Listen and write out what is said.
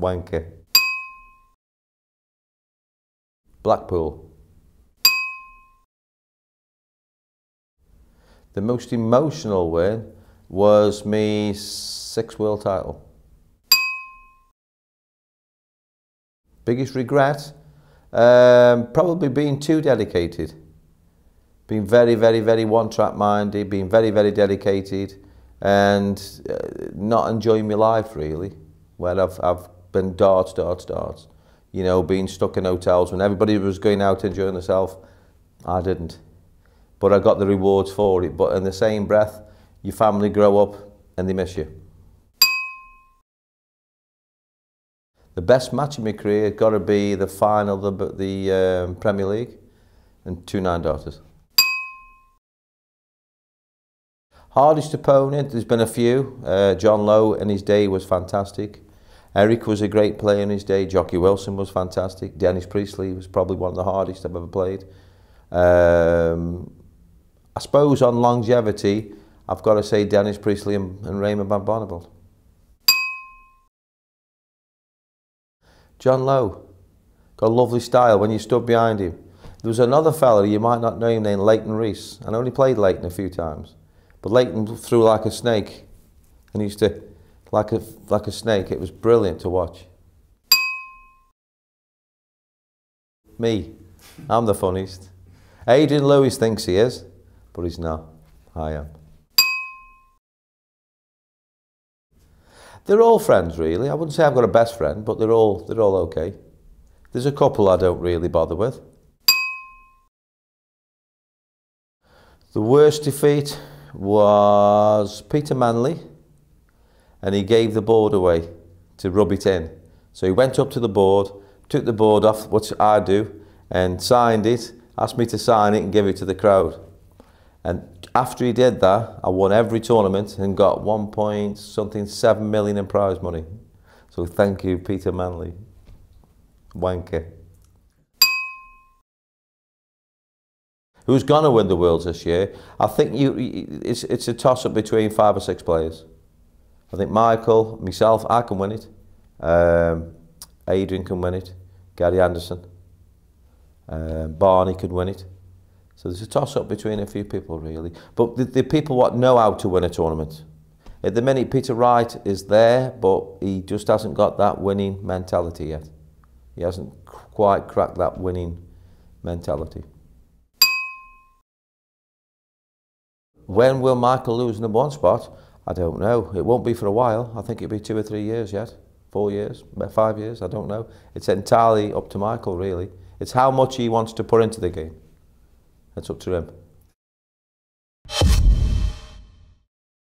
Wanker. Blackpool. The most emotional win was me 6th world title. Biggest regret? Probably being too dedicated. Being very, very, very one-track minded, being very, very dedicated, and not enjoying my life really. Where I've been darts. You know, being stuck in hotels when everybody was going out enjoying themselves. I didn't. But I got the rewards for it. But in the same breath, your family grow up and they miss you. The best match in my career has got to be the final of the Premier League and 2 9-darters. Hardest opponent, there's been a few. John Lowe in his day was fantastic. Eric was a great player in his day. Jockey Wilson was fantastic. Dennis Priestley was probably one of the hardest I've ever played. I suppose on longevity, I've got to say Dennis Priestley and Raymond Van Barneveld. John Lowe, got a lovely style when you stood behind him. There was another fella, you might not know him, named Leighton Rees. I only played Leighton a few times. But Leighton threw like a snake, and he used to, like a snake. It was brilliant to watch. Me, I'm the funniest. Adrian Lewis thinks he is, but he's not. I am. They're all friends, really. I wouldn't say I've got a best friend, but they're all okay. There's a couple I don't really bother with. The worst defeat was Peter Manley, and he gave the board away to rub it in. So he went up to the board, took the board off, which I do, and signed it, asked me to sign it and give it to the crowd. And after he did that, I won every tournament and got 1.7 million in prize money. So thank you, Peter Manley. Wanker. Who's going to win the Worlds this year? I think it's a toss-up between 5 or 6 players. I think Michael, myself, I can win it. Adrian can win it. Gary Anderson. Barney could win it. So there's a toss-up between a few people, really. But the people what know how to win a tournament. At the minute, Peter Wright is there, but he just hasn't got that winning mentality yet. He hasn't quite cracked that winning mentality. When will Michael lose in the one spot? I don't know. It won't be for a while. I think it'll be 2 or 3 years yet. 4 years, 5 years, I don't know. It's entirely up to Michael, really. It's how much he wants to put into the game. It's up to him.